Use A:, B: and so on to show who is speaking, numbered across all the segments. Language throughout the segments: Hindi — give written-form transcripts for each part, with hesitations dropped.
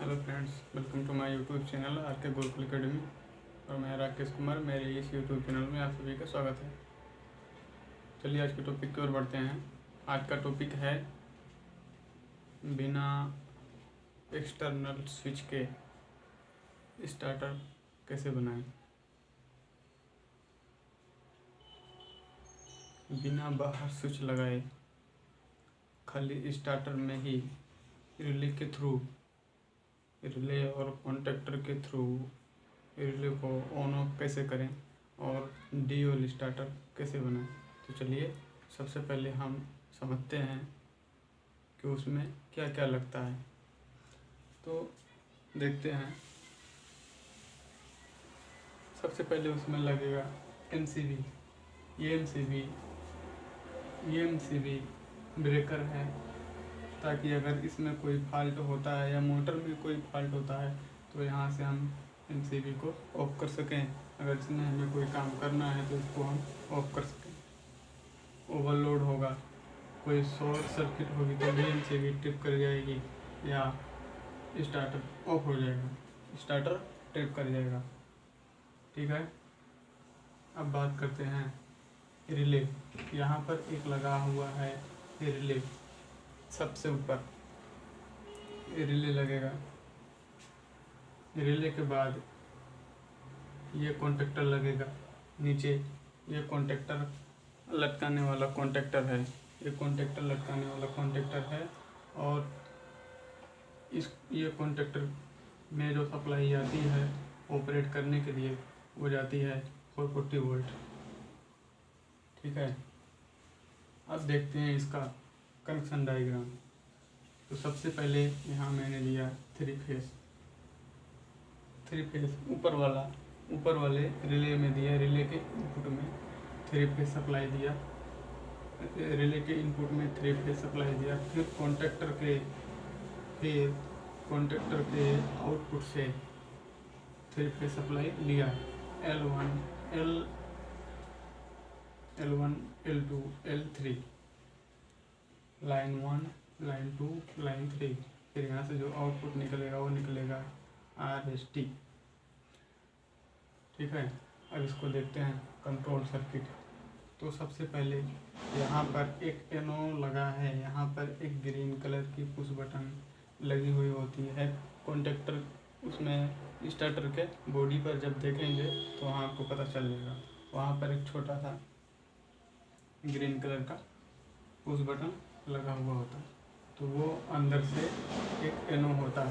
A: Hello friends, welcome to my YouTube channel R K Gurukul academy. और मैं राकेश कुमार, मेरे इस यूट्यूब चैनल में आप सभी का स्वागत है। चलिए आज के टॉपिक की ओर बढ़ते हैं। आज का टॉपिक है बिना एक्सटर्नल स्विच के स्टार्टर कैसे बनाएं। बिना बाहर स्विच लगाए खाली स्टार्टर में ही रिले के थ्रू, रिले और कॉन्टेक्टर के थ्रू रिले को ऑन ऑफ कैसे करें और ड्यूल स्टार्टर कैसे बनाएं। तो चलिए सबसे पहले हम समझते हैं कि उसमें क्या क्या लगता है। तो देखते हैं। सबसे पहले उसमें लगेगा एमसीबी। ये एमसीबी ब्रेकर है, ताकि अगर इसमें कोई फॉल्ट होता है या मोटर में कोई फॉल्ट होता है तो यहाँ से हम एमसीबी को ऑफ कर सकें। अगर इसमें हमें कोई काम करना है तो इसको हम ऑफ कर सकें। ओवरलोड होगा, कोई शॉर्ट सर्किट होगी तो भी एमसीबी ट्रिप कर जाएगी या स्टार्टर ऑफ हो जाएगा, स्टार्टर ट्रिप कर जाएगा। ठीक है। अब बात करते हैं रिले। यहाँ पर एक लगा हुआ है रिले, सबसे ऊपर रिले लगेगा। रिले के बाद ये कॉन्टेक्टर लगेगा नीचे। ये कॉन्टेक्टर लटकाने वाला कॉन्टेक्टर है, ये कॉन्टेक्टर लटकाने वाला कॉन्टेक्टर है। और ये कॉन्टेक्टर में जो सप्लाई आती है ऑपरेट करने के लिए वो जाती है 440 वोल्ट। ठीक है। अब देखते हैं इसका कनेक्शन डायग्राम। तो सबसे पहले यहाँ मैंने लिया थ्री फेस ऊपर वाले रिले में दिया। रिले के इनपुट में थ्री फेस सप्लाई दिया, रिले के इनपुट में थ्री फेस सप्लाई दिया। फिर कॉन्टेक्टर के आउटपुट से थ्री फेस सप्लाई लिया। L1, L2, L3, line 1, line 2, line 3। फिर यहाँ से जो आउटपुट निकलेगा वो निकलेगा RST। ठीक है। अब इसको देखते हैं कंट्रोल सर्किट। तो सबसे पहले यहाँ पर एक NO लगा है, यहाँ पर एक ग्रीन कलर की पुश बटन लगी हुई होती है। कॉन्टेक्टर उसमें स्टार्टर के बॉडी पर जब देखेंगे तो वहाँ आपको पता चल जाएगा। वहाँ पर एक छोटा सा ग्रीन कलर का पुश बटन लगा हुआ होता है। तो वो अंदर से एक NO होता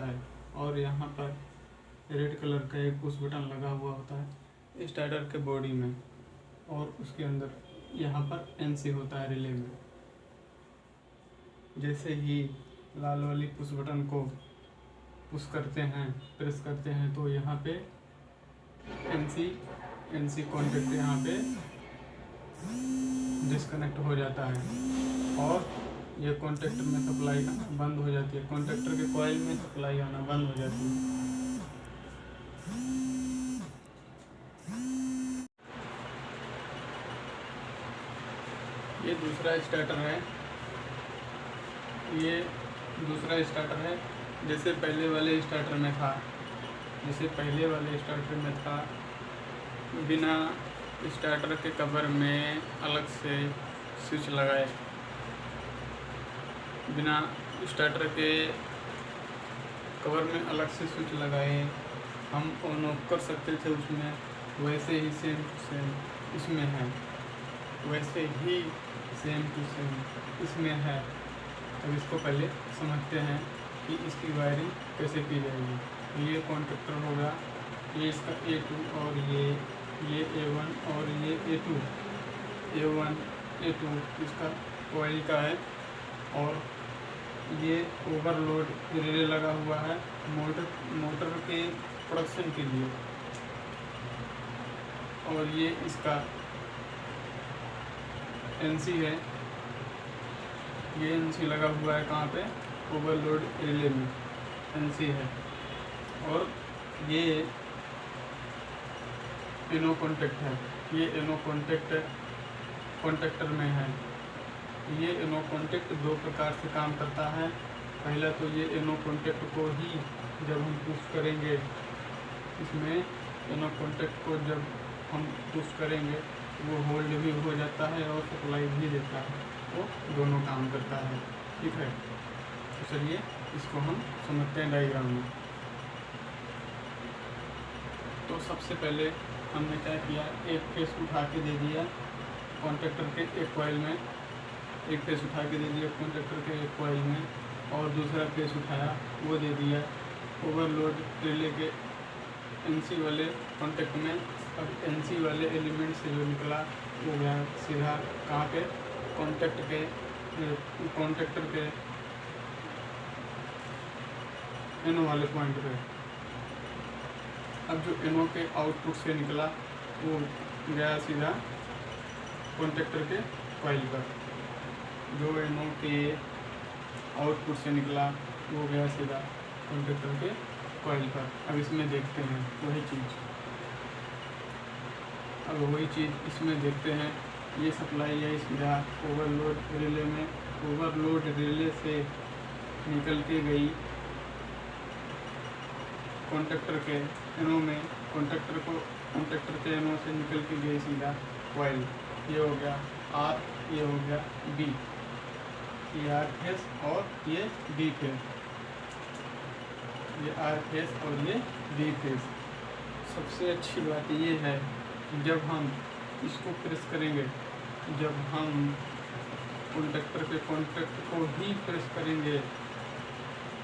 A: है, और यहाँ पर रेड कलर का एक पुश बटन लगा हुआ होता है स्टार्टर के बॉडी में, और उसके अंदर यहाँ पर NC होता है रिले में। जैसे ही लाल वाली पुश बटन को पुश करते हैं, प्रेस करते हैं, तो यहाँ पे NC कॉन्टेक्ट यहाँ पे डिस्कनेक्ट हो जाता है और ये कॉन्टेक्टर में सप्लाई आना बंद हो जाती है। कॉन्टेक्टर के कॉइल में सप्लाई आना बंद हो जाती है। ये दूसरा स्टार्टर है। जैसे पहले वाले स्टार्टर में था, बिना स्टार्टर के कवर में अलग से स्विच लगाए, बिना स्टार्टर के कवर में अलग से स्विच लगाए हम ऑन ऑफ कर सकते थे उसमें। वैसे ही सेम इसमें है, सेम टू सेम इसमें है। अब इसको पहले समझते हैं कि इसकी वायरिंग कैसे की जाएगी। ये कॉन्टेक्टर होगा, ये इसका A2 और ये A1 और ये A2। A1 A2 इसका कॉइल का है, और ये ओवरलोड रिले लगा हुआ है मोटर के प्रोडक्शन के लिए। और ये इसका NC है, ये NC लगा हुआ है कहाँ पे, ओवरलोड रिले में NC है। और ये NO कॉन्टेक्ट है, ये NO कॉन्टेक्टर में है। ये एनो कॉन्टैक्ट दो प्रकार से काम करता है। पहला तो ये एनो कॉन्टैक्ट को ही जब हम पुश करेंगे, इसमें एनो कॉन्टैक्ट को जब हम पुश करेंगे वो होल्ड भी हो जाता है और सप्लाई भी देता है, वो दोनों काम करता है। ठीक है, तो चलिए इसको हम समझते हैं डायग्राम में। तो सबसे पहले हमने क्या किया, एक फेस उठा के दे दिया कॉन्टैक्टर के एक कॉइल में, एक फेस उठा के दे दिया कॉन्टैक्टर के एक कॉइल में, और दूसरा फेस उठाया वो दे दिया ओवरलोड रिले के NC वाले कॉन्टैक्ट में। अब NC वाले एलिमेंट से जो निकला वो गया सीधा कहाँ पे, कॉन्टैक्टर के एनो वाले पॉइंट पे। अब जो एनो के आउटपुट से निकला वो गया सीधा कॉन्टैक्टर के कॉइल पर। जो एनो के आउटपुट से निकला वो गया सीधा कॉन्टैक्टर के कॉइल पर। अब इसमें देखते हैं वही चीज़, अब वही चीज़ इसमें देखते हैं। ये सप्लाई है सीधा ओवरलोड रिले में, ओवरलोड रिले से निकल के गई कॉन्टैक्टर के एनो में, कॉन्टैक्टर के एनो से निकल के गई सीधा कॉइल। ये हो गया R, ये हो गया B, ये R फेस और ये B फेस, ये R फेस और ये B फेस। सबसे अच्छी बात ये है कि जब हम इसको प्रेस करेंगे, जब हम कॉन्टैक्टर के कॉन्टैक्ट को ही प्रेस करेंगे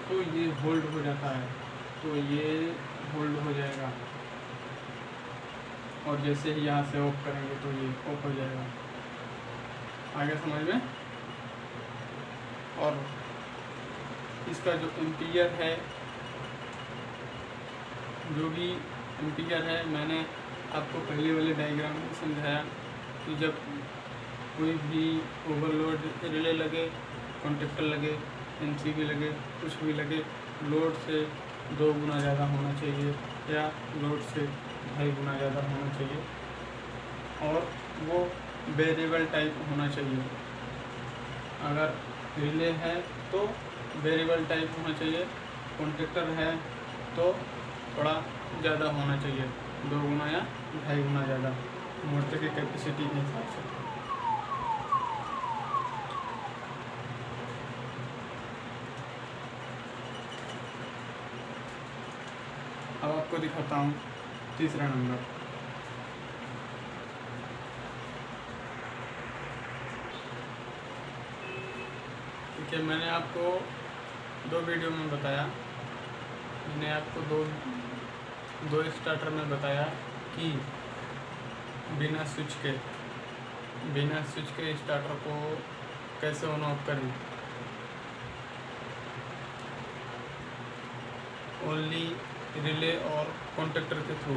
A: तो ये होल्ड हो जाता है, तो ये होल्ड हो जाएगा, और जैसे ही यहाँ से ऑफ करेंगे तो ये ऑफ हो जाएगा। आगे समझ में। और इसका जो एम्पियर है, जो भी एम्पियर है, मैंने आपको पहले वाले डायग्राम में समझाया कि जब कोई भी ओवरलोड रिले लगे, कॉन्टैक्टर लगे, NC भी लगे, कुछ भी लगे, लोड से 2 गुना ज़्यादा होना चाहिए या लोड से 2.5 गुना ज़्यादा होना चाहिए, और वो वेरिएबल टाइप होना चाहिए। अगर रिले है तो वेरिएबल टाइप होना चाहिए, कॉन्टैक्टर है तो थोड़ा ज़्यादा होना चाहिए, 2 गुना या 2.5 गुना ज़्यादा मोटर की कैपेसिटी के हिसाब से। अब आपको दिखाता हूँ तीसरा नंबर। ठीक है, मैंने आपको 2 वीडियो में बताया, मैंने आपको दो स्टार्टर में बताया कि बिना स्विच के स्टार्टर को कैसे ऑन ऑफ करें। ओनली रिले और कॉन्टैक्टर के थ्रू।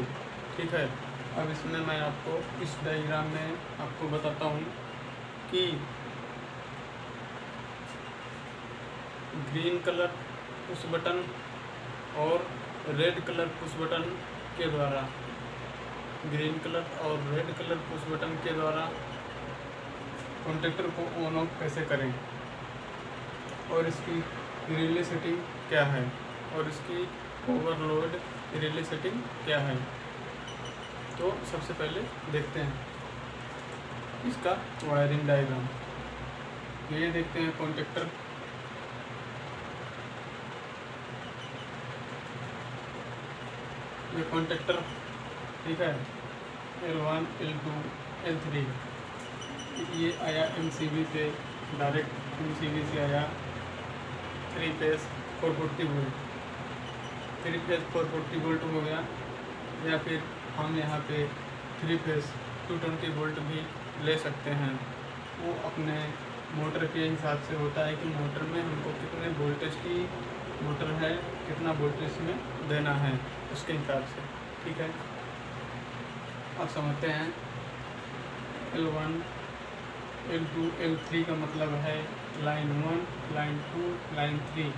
A: ठीक है, अब इसमें मैं आपको इस डायग्राम में आपको बताता हूँ कि ग्रीन कलर पुश बटन और रेड कलर पुश बटन के द्वारा, ग्रीन कलर और रेड कलर पुश बटन के द्वारा कॉन्टैक्टर को ऑन ऑफ कैसे करें, और इसकी रिले सेटिंग क्या है, और इसकी ओवरलोड रिले सेटिंग क्या है। तो सबसे पहले देखते हैं इसका वायरिंग डायग्राम। ये देखते हैं कॉन्टैक्टर, ये कॉन्टैक्टर, ठीक है, L1, L2, L3, ये आया MCB पे, डायरेक्ट MCB से आया 3 फेस 440 वोल्ट, 3 फेस 440 वोल्ट हो गया, या फिर हम यहाँ पे 3 फेस 220 वोल्ट भी ले सकते हैं। वो अपने मोटर के हिसाब से होता है कि मोटर में हमको कितने वोल्टेज की मोटर है, कितना वोल्टेज में देना है, उसके हिसाब से। ठीक है, अब समझते हैं L1, L2, L3 का मतलब है लाइन 1, लाइन 2, लाइन 3।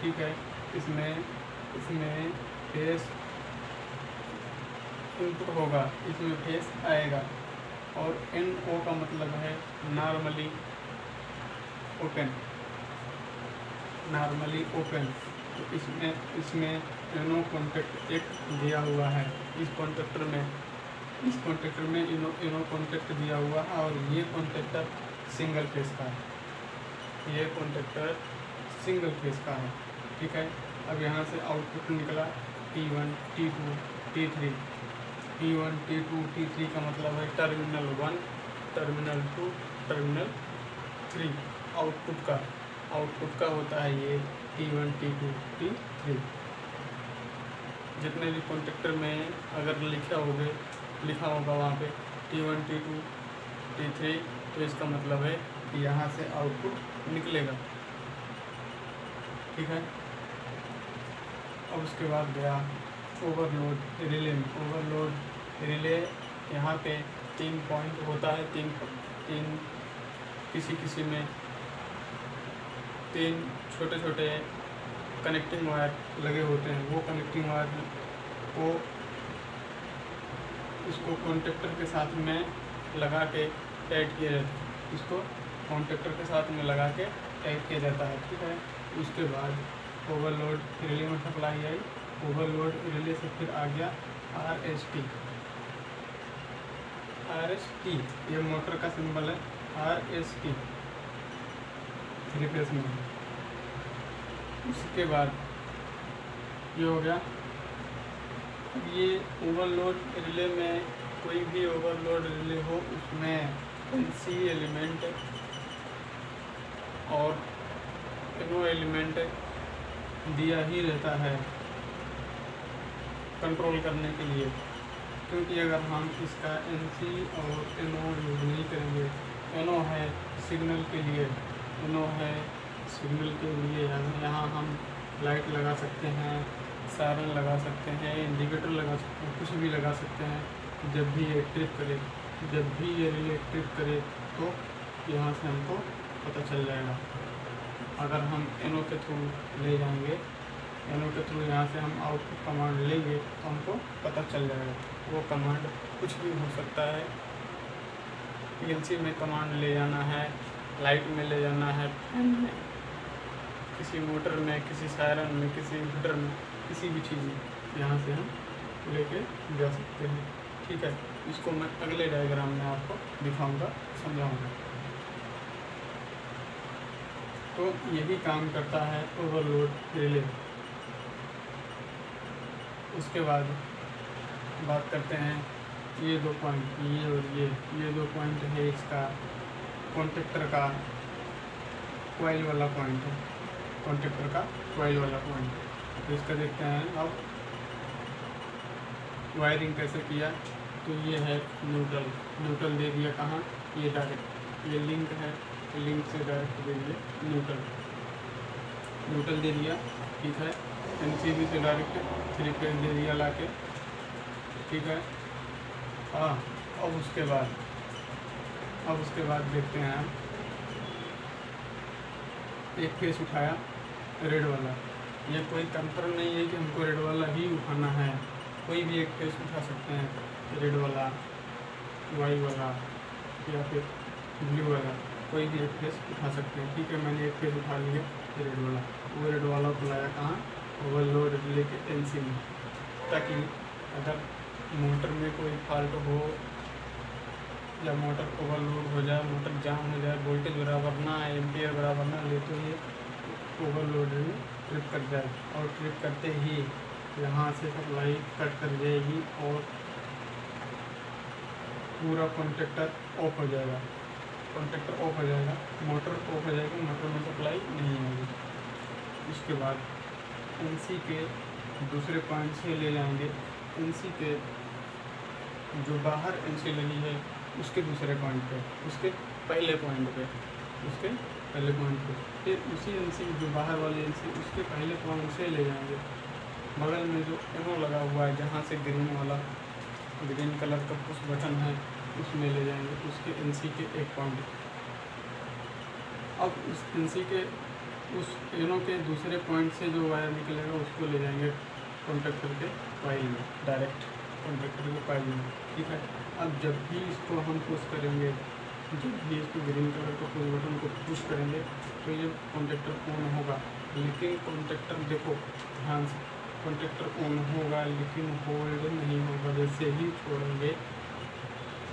A: ठीक है, इसमें फेस इनपुट होगा, इसमें फेस आएगा, और NO का मतलब है नॉर्मली, ओपन, नॉर्मली ओपन। तो इसमें इनो कॉन्टेक्ट एक दिया हुआ है। इस कॉन्टेक्टर में इनो कॉन्टेक्ट दिया हुआ है और ये कॉन्टेक्टर सिंगल फेस का है, ये कॉन्टेक्टर सिंगल फेस का है। ठीक है, अब यहाँ से आउटपुट निकला T1 T2 T3। T1 T2 T3 का मतलब है टर्मिनल 1, टर्मिनल 2, टर्मिनल 3। आउटपुट का होता है ये T1 T2 T3। जितने भी कॉन्टेक्टर में अगर लिखा होगा वहाँ पे T1 T2 T3, तो इसका मतलब है कि यहाँ से आउटपुट निकलेगा। ठीक है, अब उसके बाद गया ओवरलोड रिले में। ओवरलोड रिले यहाँ पे 3 पॉइंट होता है, तीन किसी में 3 छोटे कनेक्टिंग वायर लगे होते हैं। वो कनेक्टिंग वायर को इसको कॉन्टेक्टर के साथ में लगा के टाइट किया जाता है, इसको कॉन्टेक्टर के साथ में लगा के टाइट किया जाता है। ठीक है, उसके बाद ओवरलोड रिले में सप्लाई आई। ओवरलोड रिले से फिर आ गया RST, ये मोटर का सिंबल है RST, 3 फेस में। उसके बाद ये हो गया। ये ओवरलोड रिले में कोई भी ओवरलोड रिले हो उसमें NC एलिमेंट और इनो एलिमेंट दिया ही रहता है कंट्रोल करने के लिए, क्योंकि अगर हम इसका NC और इनो यूज नहीं करेंगे, इनो है सिग्नल के लिए, यहाँ हम लाइट लगा सकते हैं, सायरन लगा सकते हैं, इंडिकेटर लगा सकते हैं, कुछ भी लगा सकते हैं। जब भी ये रिले ट्रिप करे तो यहाँ से हमको पता चल जाएगा। अगर हम इनो के थ्रू ले जाएंगे, इनो के थ्रू यहाँ से हम आउटपुट कमांड लेंगे तो हमको पता चल जाएगा। वो कमांड कुछ भी हो सकता है, PLC में कमांड ले जाना है, लाइट में ले जाना है, फैन में, किसी मोटर में, किसी सायरन में, किसी इन्वर्टर में, किसी भी चीज़ में यहाँ से हम लेके जा सकते हैं। ठीक है, इसको मैं अगले डायग्राम में आपको दिखाऊंगा, समझाऊंगा। तो यही काम करता है ओवरलोड रिले। उसके बाद बात करते हैं ये 2 पॉइंट, ये और ये 2 पॉइंट है इसका कॉन्टेक्टर का कॉइल वाला पॉइंट है, कॉन्टेक्टर का कॉइल वाला पॉइंट। तो इसका देखते हैं अब वायरिंग कैसे किया। तो ये है न्यूट्रल दे दिया कहाँ, ये डायरेक्ट, ये लिंक है, लिंक से डायरेक्ट दे दिया न्यूट्रल दे दिया। ठीक है, NCB से डायरेक्ट 3 फेज दे दिया लाके। ठीक है, हाँ, अब उसके बाद देखते हैं हम एक फेस उठाया रेड वाला। ये कोई कंफर्म नहीं है कि हमको रेड वाला ही उठाना है, कोई भी एक फेस उठा सकते हैं, रेड वाला, वाई वाला या फिर ब्लू वाला, कोई भी एक फेस उठा सकते हैं। ठीक है, मैंने एक फेस उठा लिया रेड वाला। वो रेड वाला को लाया कहाँ, ओवरलोड रिले के NC में, ताकि अगर मोटर में कोई फॉल्ट हो या मोटर ओवरलोड हो जाए, मोटर जाम हो जाए, वोल्टेज बराबर ना आए, एम्पियर बराबर ना ले, तो ये ओवरलोड में ट्रिप कर जाए और ट्रिप करते ही यहाँ से सप्लाई कट कर जाएगी और पूरा कॉन्टेक्टर ऑफ हो जाएगा, मोटर ऑफ हो जाएगी, मोटर में सप्लाई नहीं आएगी। उसके बाद NC के दूसरे पॉइंट से ले जाएंगे, NC के जो बाहर NC लगी है उसके दूसरे पॉइंट पे, उसके पहले पॉइंट पे, फिर उसी NC जो बाहर वाले NC उसके पहले पॉइंट से ले जाएंगे। बगल में जो इनो लगा हुआ है, जहाँ से ग्रीन कलर का पुश बटन है, उसमें ले जाएंगे, उसके NC के एक पॉइंट। अब उस NC के उस इनो के दूसरे पॉइंट से जो वायर निकलेगा उसको ले जाएंगे कॉन्टेक्टर के कॉइल में, डायरेक्ट कॉन्टेक्टर के कॉइल में। ठीक है, अब जब भी इसको हम पुश करेंगे जब भी इसको ग्रीन कलर का पुश बटन को पुश करेंगे तो ये कॉन्टैक्टर ऑन होगा, लेकिन कॉन्टैक्टर देखो ध्यान से, कॉन्टैक्टर ऑन होगा लेकिन होल्ड नहीं होगा। जैसे ही छोड़ेंगे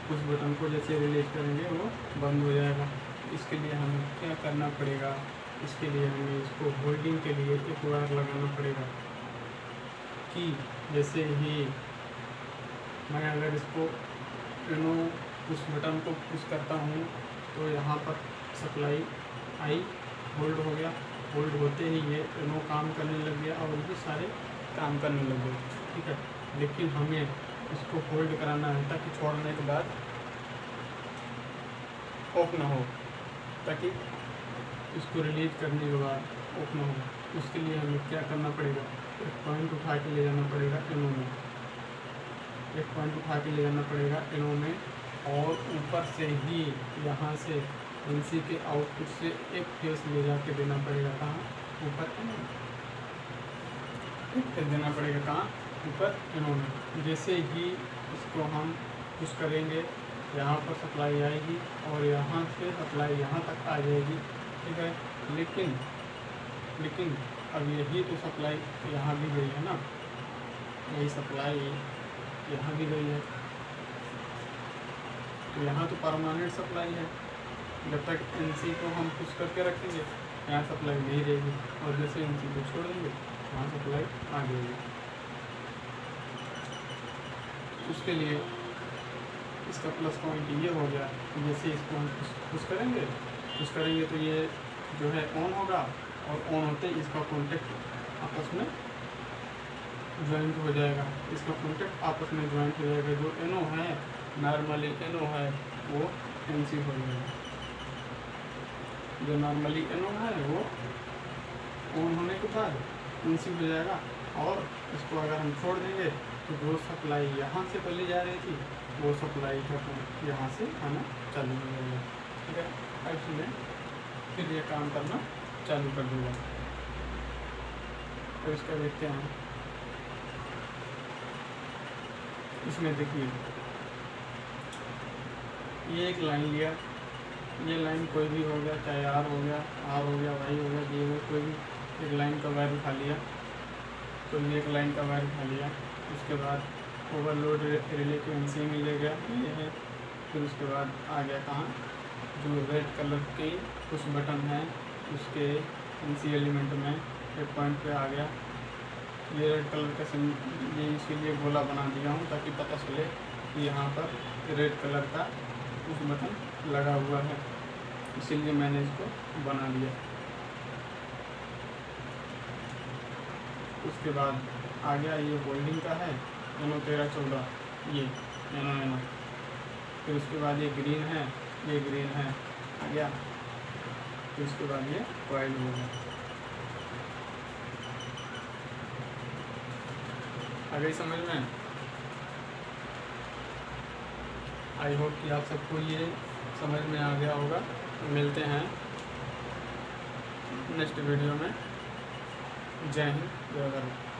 A: पुश बटन को, जैसे रिलीज करेंगे वो बंद हो जाएगा। इसके लिए हमें क्या करना पड़ेगा, इसके लिए हमें इसको होल्डिंग के लिए एक वायर लगाना पड़ेगा कि जैसे ही मैं अगर इसको पुश बटन को पुश करता हूँ तो यहाँ पर सप्लाई आई, होल्ड हो गया, होल्ड होते ही ये काम करने लग गया और भी सारे काम करने लग गए, ठीक है। लेकिन हमें इसको होल्ड कराना है ताकि छोड़ने के बाद ऑफ ना हो, ताकि इसको रिलीज करने के बाद ऑफ ना हो। उसके लिए हमें क्या करना पड़ेगा, एक पॉइंट उठा के ले जाना पड़ेगा एनो में, एक पॉइंट उठा के ले जाना पड़ेगा एनो में, और ऊपर से ही यहाँ से एनसी के आउटपुट से एक फेस ले जाके देना पड़ेगा, कहाँ, ऊपर एनो में, एक फेस देना पड़ेगा कहाँ, ऊपर एनो में। जैसे ही इसको हम पुश करेंगे यहाँ पर सप्लाई आएगी और यहाँ से सप्लाई यहाँ तक आ जाएगी, ठीक है। लेकिन अब यही तो सप्लाई यहाँ भी गई है ना, यही सप्लाई यहाँ भी गई है, तो यहाँ तो परमानेंट सप्लाई है। जब तक एनसी को हम पुश करके रखेंगे यहाँ सप्लाई नहीं रहेगी, और जैसे एनसी को छोड़ देंगे वहाँ सप्लाई आ जाएगी। उसके लिए इसका प्लस पॉइंट ये हो गया कि जैसे इसको हम पुश करेंगे तो ये जो है ऑन होगा, और ऑन होते ही इसका कॉन्टेक्ट आपस में ज्वाइंट हो जाएगा, इसका कॉन्टेक्ट आपस में ज्वाइंट हो जाएगा। जो एनो है, नॉर्मली एनो है वो एनसी हो जाएगा, जो नॉर्मली एनो है वो ऑन होने के बाद एनसी हो जाएगा। और इसको अगर हम छोड़ देंगे तो जो सप्लाई यहाँ से पहले जा रही थी वो सप्लाई का यहाँ से आना चालू हो जाएगा, ठीक है। अब इसमें फिर ये काम करना चालू कर देगा। तो इसका देखते हैं, इसमें देखिए ये एक लाइन लिया, ये लाइन कोई भी हो गया, चाहे आर हो गया, वाई हो गया, ये कोई भी एक लाइन का वायर उठा लिया, तो ये एक लाइन का वायर उठा लिया। उसके बाद ओवरलोड रिले को एनसी में ले गया, ये है। फिर उसके बाद आ गया कहाँ, जो रेड कलर की कुछ बटन है उसके एनसी एलिमेंट में एक पॉइंट पे आ गया। ये रेड कलर का ये इसीलिए गोला बना दिया हूँ ताकि पता चले कि यहाँ पर रेड कलर का कुछ बटन लगा हुआ है, इसीलिए मैंने इसको बना दिया। उसके बाद आ गया ये होल्डिंग का है, एनो 1314, ये एनो। फिर उसके बाद ये ग्रीन है, आ गया। फिर उसके बाद ये कॉइल हो गया। आ गई समझ में? आई होप कि आप सबको ये समझ में आ गया होगा। मिलते हैं नेक्स्ट वीडियो में। जय हिंद, जय भारत।